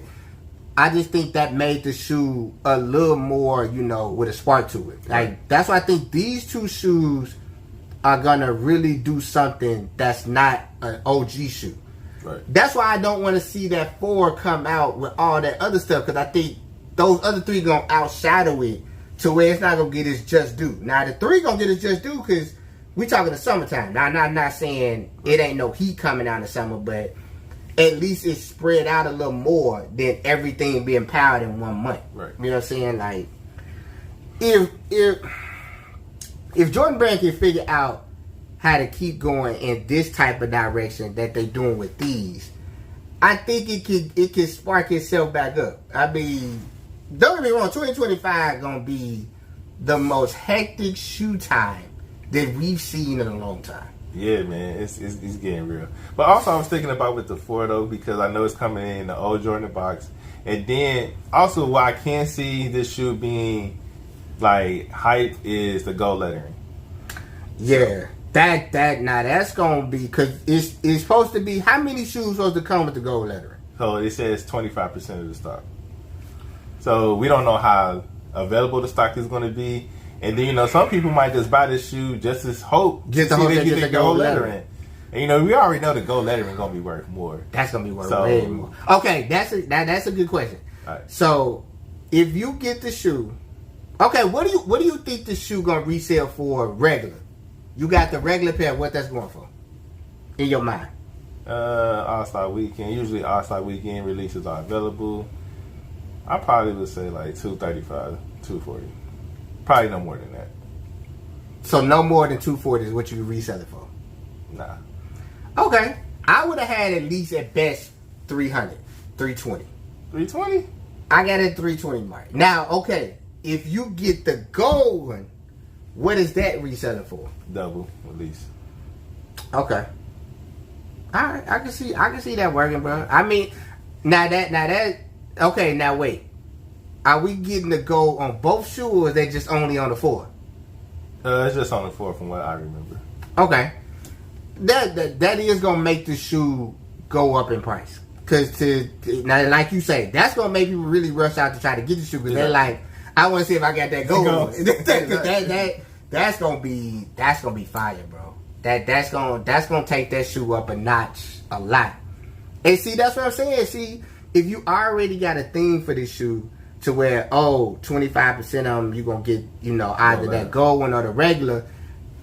[SPEAKER 1] I just think that made the shoe a little more, with a spark to it. Like, that's why I think these 2 shoes are gonna really do something that's not an OG shoe.
[SPEAKER 2] Right.
[SPEAKER 1] That's why I don't want to see that 4 come out with all that other stuff, because I think those other 3 gonna outshadow it to where it's not gonna get its just due. Now the 3 gonna get its just due because we talking the summertime. Now I'm not saying it ain't no heat coming out in the summer, but at least it's spread out a little more than everything being powered in 1 month.
[SPEAKER 2] Right.
[SPEAKER 1] You know what I'm saying? Like, if Jordan Brand can figure out how to keep going in this type of direction that they're doing with these, I think it can spark itself back up. I mean, don't get me wrong, 2025 gonna be the most hectic shoe time that we've seen in a long time.
[SPEAKER 2] Yeah, man, it's getting real. But also, I was thinking about with the 4 though, because I know it's coming in the old Jordan box, and then also why I can see this shoe being like hype is the gold lettering.
[SPEAKER 1] Yeah, that's gonna be, because it's supposed to be, how many shoes supposed to come with the gold lettering?
[SPEAKER 2] So it says 25% of the stock. So we don't know how available the stock is going to be. And then, some people might just buy this shoe just as hope
[SPEAKER 1] to see they get the gold lettering.
[SPEAKER 2] And, we already know the gold lettering is going to be worth more.
[SPEAKER 1] That's going to be worth way more. Okay, that's a good question.
[SPEAKER 2] All right.
[SPEAKER 1] So, if you get the shoe, okay, what do you think the shoe going to resell for regular? You got the regular pair, what that's going for in your mind?
[SPEAKER 2] All-Star Weekend. Usually All-Star Weekend releases are available. I probably would say like $235, $240. Probably no more than that.
[SPEAKER 1] So no more than $240 is what you can resell it for?
[SPEAKER 2] Nah.
[SPEAKER 1] Okay. I would have had at least at best $300, $320.
[SPEAKER 2] $320?
[SPEAKER 1] I got it at $320 mark. Now, okay, if you get the gold one, what is that reselling for?
[SPEAKER 2] Double, at least.
[SPEAKER 1] Okay. All right, I can see that working, bro. I mean, now that. Okay, now wait. Are we getting the gold on both shoes, or is that just only on the 4?
[SPEAKER 2] It's just on the 4 from what I remember.
[SPEAKER 1] Okay. That is gonna make the shoe go up in price. Cause now, like you say, that's gonna make people really rush out to try to get the shoe because they're like, I want to see if I got that gold. That's gonna be fire, bro. That's gonna take that shoe up a notch a lot. And see, that's what I'm saying. See, if you already got a thing for this shoe to where 25% of them you gonna get, either that gold one or the regular.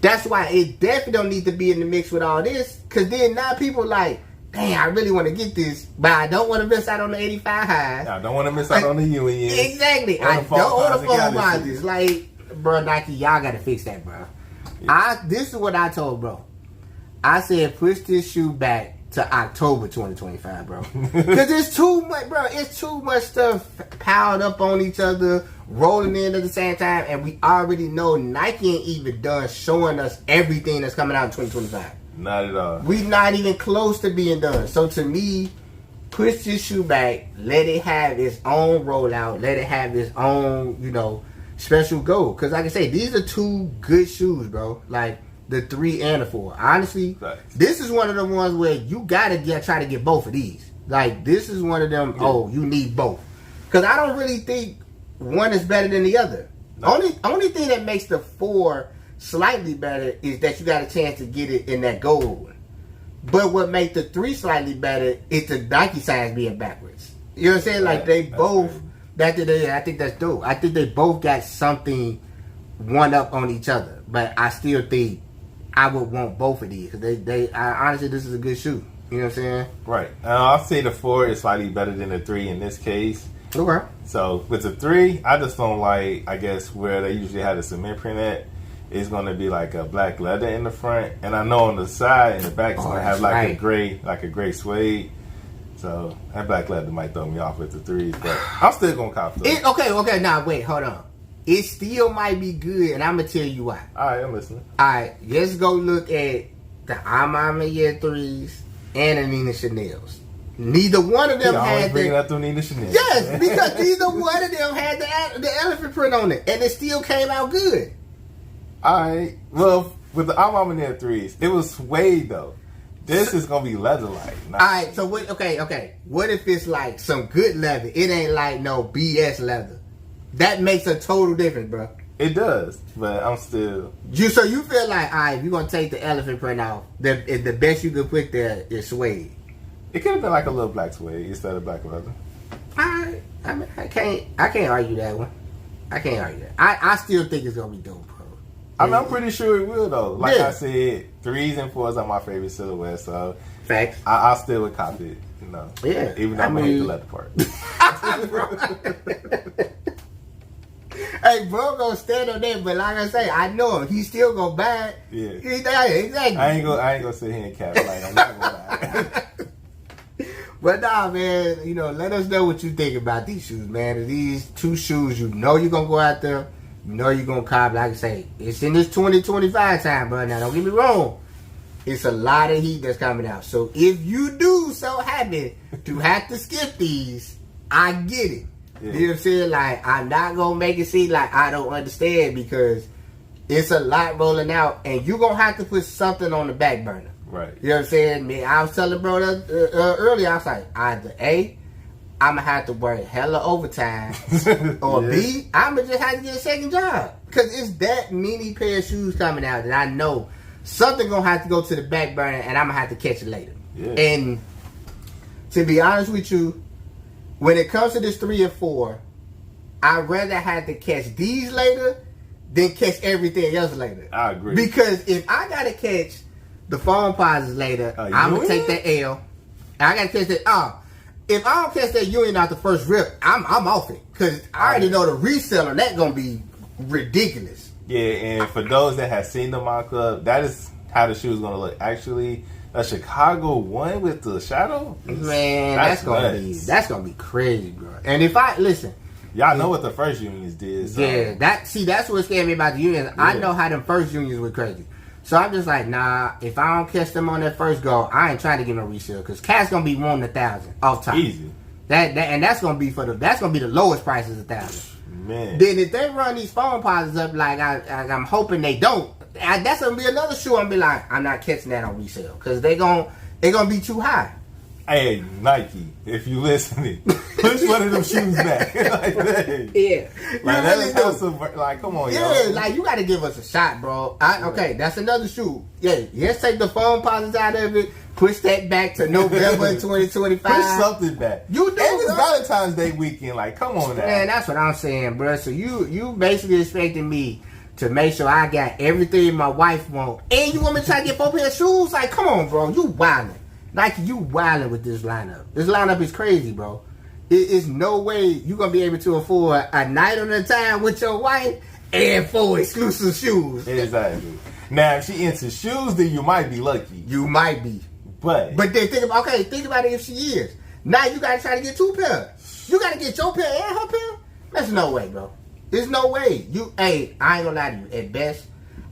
[SPEAKER 1] That's why it definitely don't need to be in the mix with all this. Cause then now people like, dang, I really want to get this, but I don't want to miss out on the 85 highs.
[SPEAKER 2] I don't want to miss out on the Unions.
[SPEAKER 1] Exactly. I don't want to fall by this. Like, bro, Nike, y'all got to fix that, bro. Yeah. This is what I told bro. I said, push this shoe back to October 2025, bro. Because it's too much, bro. It's too much stuff piled up on each other, rolling in at the same time, and we already know Nike ain't even done showing us everything that's coming out in 2025.
[SPEAKER 2] Not at all.
[SPEAKER 1] We're not even close to being done. So to me, push this shoe back, let it have its own rollout, let it have its own, special goal. Because like I say, these are two good shoes, bro. Like the 3 and the 4. Honestly, This is one of the ones where you gotta try to get both of these. Like this is one of them. Yeah. You need both. Because I don't really think one is better than the other. No. Only thing that makes the 4 slightly better is that you got a chance to get it in that gold one. But what makes the 3 slightly better is the Nike signs being backwards. You know what I'm saying? Like they both. I think that's dope. I think they both got something one up on each other. But I still think I would want both of these because honestly, this is a good shoe. You know what I'm saying?
[SPEAKER 2] Right. I'll say the 4 is slightly better than the 3 in this case.
[SPEAKER 1] Okay.
[SPEAKER 2] So with the 3, I just don't like, I guess, where they usually have the cement print at. It's going to be like a black leather in the front, and I know on the side and the back it's going to have like a gray suede. So that black leather might throw me off with the 3s, but I'm still going to cop those.
[SPEAKER 1] Okay. Now wait, hold on. It still might be good, and I'm gonna tell you why.
[SPEAKER 2] All right, I'm listening.
[SPEAKER 1] All right, let's go look at the Armand 3s and the Nina Chanels. Neither one of them had
[SPEAKER 2] bringing up the Nina Chanel.
[SPEAKER 1] Yes, because neither one of them had the elephant print on it, and it still came out good.
[SPEAKER 2] Alright, well, with the Armand 3s, it was suede though. This is gonna be leather-like.
[SPEAKER 1] Alright, so what? Okay. What if it's like some good leather? It ain't like no BS leather. That makes a total difference, bro.
[SPEAKER 2] It does, but I'm still.
[SPEAKER 1] So you feel like, alright, if you're gonna take the elephant print off, the best you could put there is suede.
[SPEAKER 2] It could have been like a little black suede instead of black leather.
[SPEAKER 1] Alright, I mean, I can't argue that one. I can't argue that. I still think it's gonna be dope.
[SPEAKER 2] I'm pretty sure it will though. Like I said, 3s and 4s are my favorite silhouettes, so
[SPEAKER 1] facts.
[SPEAKER 2] I still would cop it,
[SPEAKER 1] Yeah.
[SPEAKER 2] Even though I hate the leather part.
[SPEAKER 1] Hey, bro, gonna stand on that, but like I say, I know him. He's still gonna buy it.
[SPEAKER 2] Yeah.
[SPEAKER 1] Exactly.
[SPEAKER 2] I ain't gonna sit here and cap like I'm not gonna buy it.
[SPEAKER 1] But nah, man, let us know what you think about these shoes, man. These 2 shoes, you're gonna go out there. You're going to cop, like I say, it's in this 2025 time, bro. Now, don't get me wrong. It's a lot of heat that's coming out. So, if you do so happen to have to skip these, I get it. Yeah. You know what I'm saying? Like, I'm not going to make it seem like I don't understand because it's a lot rolling out and you're going to have to put something on the back burner.
[SPEAKER 2] Right.
[SPEAKER 1] You know what I'm saying? Man, I was telling bro earlier, I was like, either A, I'm going to have to work hella overtime. Or B, I'm going to just have to get a second job. Because it's that many pair of shoes coming out that I know something going to have to go to the back burner and I'm going to have to catch it later.
[SPEAKER 2] Yeah.
[SPEAKER 1] And to be honest with you, when it comes to this 3 and 4, I'd rather have to catch these later than catch everything else later.
[SPEAKER 2] I agree.
[SPEAKER 1] Because if I got to catch the foam posits later. I'm gonna take that L. I gotta catch that. If I don't catch that union out the first rip, I'm off it because I already know the reseller that gonna be ridiculous.
[SPEAKER 2] Yeah, and for those that have seen the mock up, that is how the shoe is gonna look. Actually, a Chicago one with the shadow,
[SPEAKER 1] man, that's gonna be crazy, bro. And if I listen.
[SPEAKER 2] Y'all know what the first unions did. So.
[SPEAKER 1] Yeah, that's what scared me about the unions. Yeah. I know how them first unions were crazy. So I'm just like, nah, if I don't catch them on that first go, I ain't trying to get no resale because cat's gonna be wanting 1,000 off top.
[SPEAKER 2] Easy.
[SPEAKER 1] And that's gonna be the lowest price is 1,000.
[SPEAKER 2] Man.
[SPEAKER 1] Then if they run these foam posits up like I'm hoping they don't, that's gonna be another shoe. I'm be like, I'm not catching that on resale because they gonna be too high.
[SPEAKER 2] Hey, Nike, if you listening, push one of them shoes back. Like that.
[SPEAKER 1] Yeah.
[SPEAKER 2] Like, like, come on,
[SPEAKER 1] yeah,
[SPEAKER 2] y'all.
[SPEAKER 1] like, you got to give us a shot, bro. Okay, that's another shoe. Yeah, let's take the foam posits out of it, push that back to November 2025.
[SPEAKER 2] Push something back.
[SPEAKER 1] You do,
[SPEAKER 2] and it's Valentine's Day weekend. Like, come on now.
[SPEAKER 1] Man, that's what I'm saying, bro. So you basically expecting me to make sure I got everything my wife wants. And you want me to try to get 4 pair of shoes? Like, come on, bro. You wildin'. Nike, you wildin' with this lineup. This lineup is crazy, bro. It is no way you gonna be able to afford a night on a time with your wife and 4 exclusive shoes.
[SPEAKER 2] Exactly. Now, if she into shoes, then you might be lucky.
[SPEAKER 1] You might be.
[SPEAKER 2] But
[SPEAKER 1] then think about it if she is. Now you gotta try to get 2 pairs. You gotta get your pair and her pair? That's no way, bro. There's no way. I ain't gonna lie to you. At best,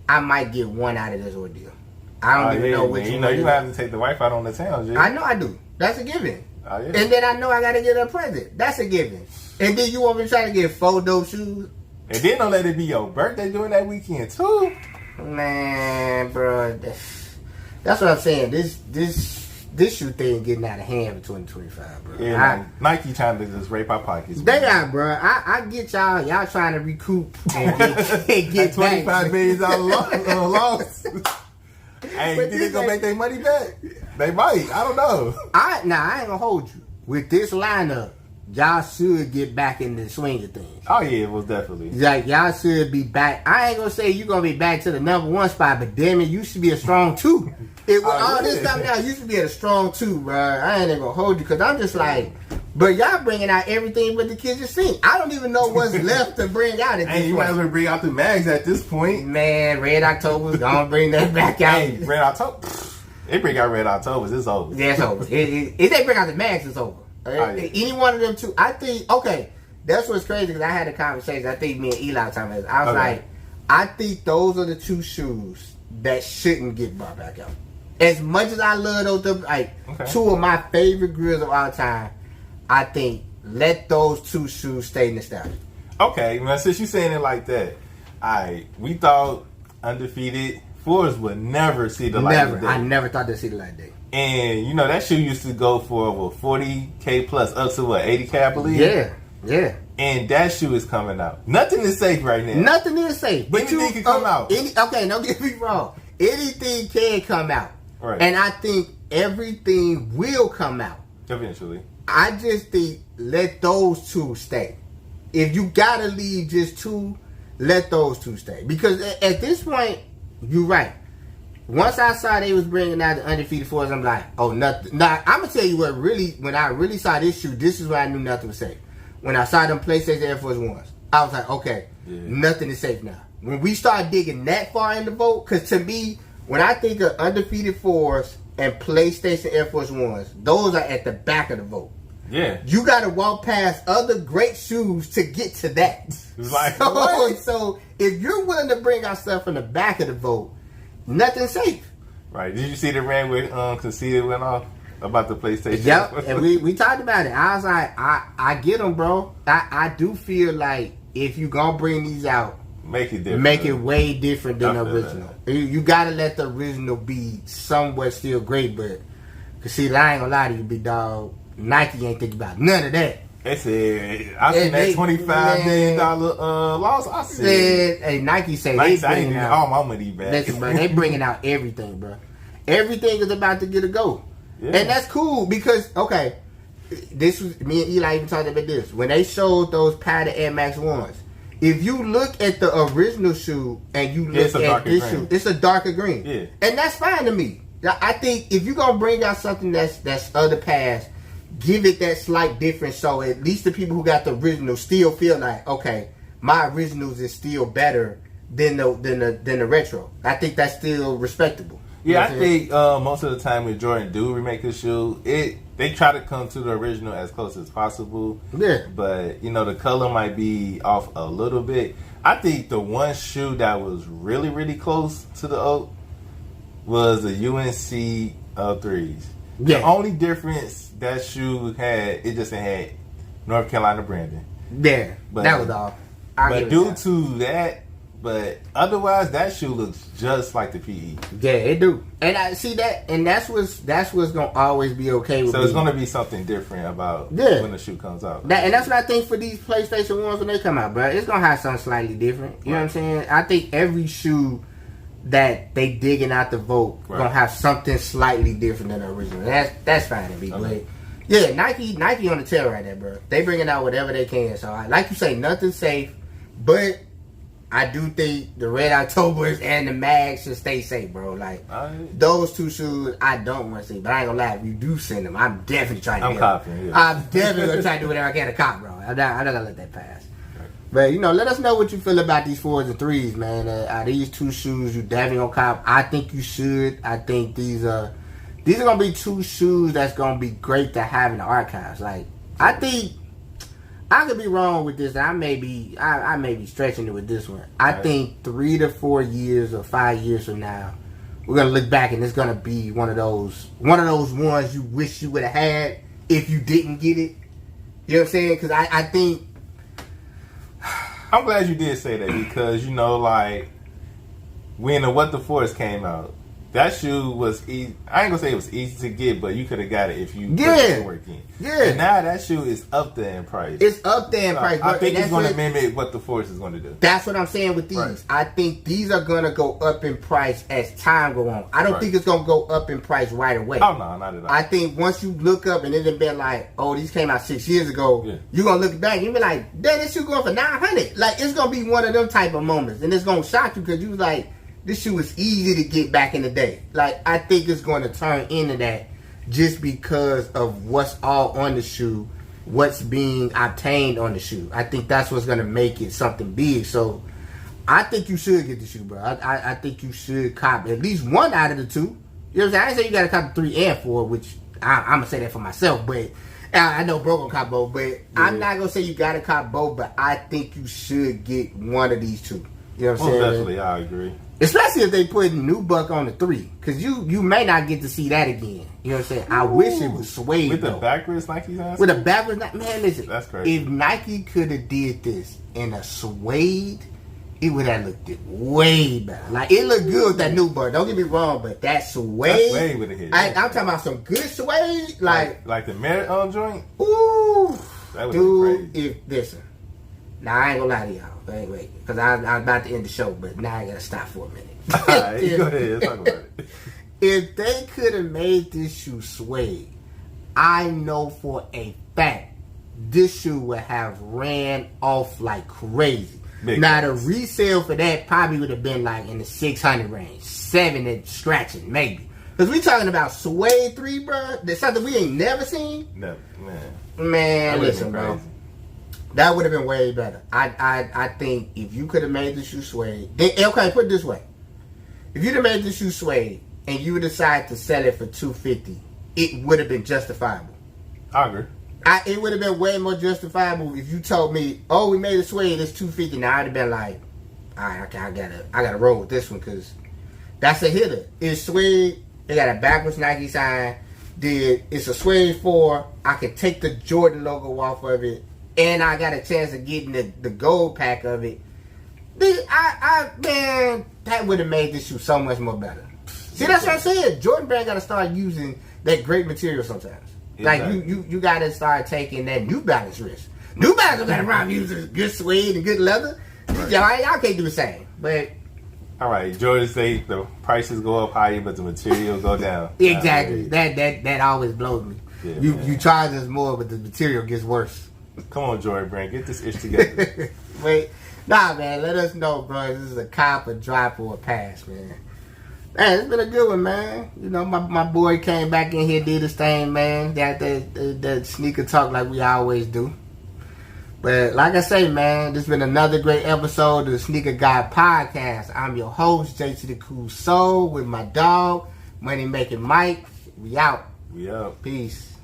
[SPEAKER 1] I might get 1 out of this ordeal. I don't even know which one.
[SPEAKER 2] You know, you have to take the wife out on the town, Jay.
[SPEAKER 1] I know I do. That's a given.
[SPEAKER 2] Oh, yeah.
[SPEAKER 1] And then I know I gotta get her a present. That's a given. And then you want me to try to get 4 dope shoes?
[SPEAKER 2] And then don't let it be your birthday during that weekend too.
[SPEAKER 1] Man, bro, that's what I'm saying. This shoe thing getting out of hand for 2025, bro.
[SPEAKER 2] Yeah, Nike trying to just rape our pockets.
[SPEAKER 1] They got, bro. I get y'all trying to recoup and get
[SPEAKER 2] $25
[SPEAKER 1] back.
[SPEAKER 2] million loss. Hey, you think they gonna make their money back? They might. I don't know.
[SPEAKER 1] I ain't gonna hold you. With this lineup, y'all should get back in the swing of things.
[SPEAKER 2] Oh yeah, it was definitely.
[SPEAKER 1] Like, y'all should be back. I ain't gonna say you gonna be back to the number 1 spot, but damn it, you should be a strong 2. All this time now, you should be at a strong 2, bro. I ain't gonna hold you because I'm just like, but y'all bringing out everything but the kitchen sink. I don't even know what's left to bring out at this point.
[SPEAKER 2] You might as well bring out the mags at this point.
[SPEAKER 1] Man, Red October's gonna bring that back out.
[SPEAKER 2] Hey, Red October. They bring out Red October's, it's over.
[SPEAKER 1] Yeah, it's over. If they bring out the mags, it's over. Any one of them two, I think. Okay, that's what's crazy because I had a conversation. I think me and Eli talking about this. I was like, I think those are the 2 shoes that shouldn't get brought back out. As much as I love those, 2 of my favorite grills of all time, I think let those 2 shoes stay nostalgic.
[SPEAKER 2] Okay, now since you saying it like that, we thought undefeated fours would never see the light of day.
[SPEAKER 1] I never thought they'd see the light of day.
[SPEAKER 2] And you know that shoe used to go for $40K plus up to $80K, I believe.
[SPEAKER 1] Yeah.
[SPEAKER 2] And that shoe is coming out. Nothing is safe right now.
[SPEAKER 1] Nothing is safe.
[SPEAKER 2] But anything can come out.
[SPEAKER 1] Okay, don't get me wrong. Anything can come out.
[SPEAKER 2] Right.
[SPEAKER 1] And I think everything will come out.
[SPEAKER 2] Eventually.
[SPEAKER 1] I just think let those 2 stay. If you gotta leave just 2, let those 2 stay. Because at this point, you're right. Once I saw they was bringing out the undefeated fours, I'm like, oh, nothing. Now, I'm going to tell you what when I really saw this shoe, this is when I knew nothing was safe. When I saw them PlayStation Air Force Ones, I was like, okay, nothing is safe now. When we start digging that far in the vote, because to me, when I think of undefeated fours and PlayStation Air Force Ones, those are at the back of the vote.
[SPEAKER 2] Yeah.
[SPEAKER 1] You got to walk past other great shoes to get to that. So if you're willing to bring out stuff from the back of the vote, nothing's safe.
[SPEAKER 2] Right. Did you see the rant where Conceited went off about the PlayStation?
[SPEAKER 1] Yep. And we talked about it. I was like, I get them, bro. I do feel like if you gonna bring these out,
[SPEAKER 2] make it different.
[SPEAKER 1] Make it way different than the original. You gotta let the original be somewhat still great, but cause see, I ain't gonna lie to you, big dog. Nike ain't thinking about none of that.
[SPEAKER 2] They said, I seen that $25 million loss. I said,
[SPEAKER 1] hey, Nike say
[SPEAKER 2] I
[SPEAKER 1] they bringing
[SPEAKER 2] need
[SPEAKER 1] out
[SPEAKER 2] all my money back.
[SPEAKER 1] Listen, bro, they bringing out everything, bro. Everything is about to get a go, and that's cool because this was me and Eli even talked about this when they showed those padded Air Max 1s. If you look at the original shoe and you look at this shoe, it's a darker green.
[SPEAKER 2] Yeah.
[SPEAKER 1] And that's fine to me. I think if you're gonna bring out something that's of the past, give it that slight difference so at least the people who got the original still feel like, okay, my originals is still better than the retro. I think that's still respectable.
[SPEAKER 2] Yeah, I think most of the time when Jordan do remake a shoe, they try to come to the original as close as possible.
[SPEAKER 1] Yeah.
[SPEAKER 2] But, the color might be off a little bit. I think the one shoe that was really, really close to the Oak was the UNC 3s.
[SPEAKER 1] Yeah.
[SPEAKER 2] The only difference that shoe had, it just had North Carolina branding.
[SPEAKER 1] Yeah, but that was all.
[SPEAKER 2] But due to that, but otherwise, that shoe looks just like the PE.
[SPEAKER 1] Yeah, it do. And I see that, and that's what's gonna always be okay with me.
[SPEAKER 2] So it's gonna be something different about when the shoe comes out.
[SPEAKER 1] And that's what I think for these PlayStation 1s when they come out, bro. It's gonna have something slightly different. You know what I'm saying? I think every shoe that they digging out the vote gonna have something slightly different than the original. That's fine to be, but yeah, Nike on the tail right there, bro. They bringing out whatever they can. So like you say, nothing's safe, but I do think the Red Octobers and the Mags should stay safe, bro. Like those two shoes, I don't want to see, but I ain't gonna lie. If you do send them, I'm definitely trying to. I'm definitely gonna try to do whatever I can to cop, bro. I'm not gonna let that pass. But let us know what you feel about these 4s and 3s, man. Are these two shoes you definitely gonna cop? I think you should. I think these are gonna be two shoes that's gonna be great to have in the archives. Like I think I could be wrong with this. I may be stretching it with this one. I think 3 to 4 years or 5 years from now, we're gonna look back and it's gonna be one of those ones you wish you would have had if you didn't get it. You know what I'm saying? Because I think.
[SPEAKER 2] I'm glad you did say that because when the What the Force came out, that shoe was easy. I ain't gonna say it was easy to get, but you could have got it if you put the work in.
[SPEAKER 1] Yeah.
[SPEAKER 2] And now that shoe is up there in price.
[SPEAKER 1] It's up there in price.
[SPEAKER 2] I think it's going to mimic what the Force is going to do.
[SPEAKER 1] That's what I'm saying with these. Right. I think these are going to go up in price as time go on. I don't think it's going to go up in price right away.
[SPEAKER 2] Oh, no, not at all.
[SPEAKER 1] I think once you look up and it's been like, oh, these came out 6 years ago, you're going to look back and you be like, damn, this shoe going for $900. Like, it's going to be one of them type of moments. And it's going to shock you because you like, this shoe was easy to get back in the day. Like, I think it's going to turn into that just because of what's all on the shoe, what's being obtained on the shoe. I think that's what's going to make it something big. So, I think you should get the shoe, bro. I think you should cop at least one out of the two. You know what I'm saying? I ain't say you got to cop the 3 and 4, which I'm going to say that for myself, but I know bro gonna cop both, but I'm not going to say you got to cop both, but I think you should get one of these two. You know what I'm saying?
[SPEAKER 2] Definitely, I agree.
[SPEAKER 1] Especially if they put New Buck on the 3. Because you may not get to see that again. You know what I'm saying? I wish it was suede.
[SPEAKER 2] With the backwards Nike hands?
[SPEAKER 1] With a backwards Nike. Man, listen.
[SPEAKER 2] That's crazy.
[SPEAKER 1] If Nike could have did this in a suede, it would have looked way better. Like, it looked good with that New Buck. Don't get me wrong, but that suede.
[SPEAKER 2] That suede would have hit.
[SPEAKER 1] I'm talking about some good suede.
[SPEAKER 2] Like the Merit joint?
[SPEAKER 1] Ooh.
[SPEAKER 2] That would be crazy.
[SPEAKER 1] Listen. Now, I ain't gonna lie to y'all. Wait. Because I'm about to end the show, but now I gotta stop for a minute.
[SPEAKER 2] Alright, go ahead. Let's talk about it.
[SPEAKER 1] If they could have made this shoe suede, I know for a fact this shoe would have ran off like crazy. Now, the resale for that probably would have been like in the 600 range. 7 and scratching, maybe. Because we talking about suede 3, bro. That's something we ain't never seen.
[SPEAKER 2] No, man.
[SPEAKER 1] Man, listen, bro. That would have been way better. I think if you could have made the shoe suede, okay, put it this way: if you'd have made the shoe suede and you decide to sell it for $250, it would have been justifiable.
[SPEAKER 2] I agree.
[SPEAKER 1] It would have been way more justifiable if you told me, "Oh, we made a suede, it's $250." Now I'd have been like, "All right, okay, I gotta roll with this one because that's a hitter. It's suede. They got a backwards Nike sign. It's a suede 4. I could take the Jordan logo off of it." And I got a chance of getting the gold pack of it. Man, that would have made this shoe so much more better. See, that's what I said. Jordan Brand got to start using that great material sometimes. Exactly. Like, you got to start taking that New Balance risk. New Balance got around using good suede and good leather. Right. Y'all can't do the same. But
[SPEAKER 2] all right, Jordan say the prices go up higher, but the material go down.
[SPEAKER 1] Exactly. That always blows me. Yeah, you charge us more, but the material gets worse.
[SPEAKER 2] Come on, Jordan Brand, get this ish together.
[SPEAKER 1] Wait, nah, man, let us know, bro. This is a cop, a drop, or a pass, man. Man, it's been a good one, man. You know, my boy came back in here, did his thing, man. That sneaker talk like we always do. But like I say, man, this has been another great episode of the Sneaker Guy Podcast. I'm your host, JC the Cool Soul, with my dog, Money Making Mike. We out.
[SPEAKER 2] We out.
[SPEAKER 1] Peace.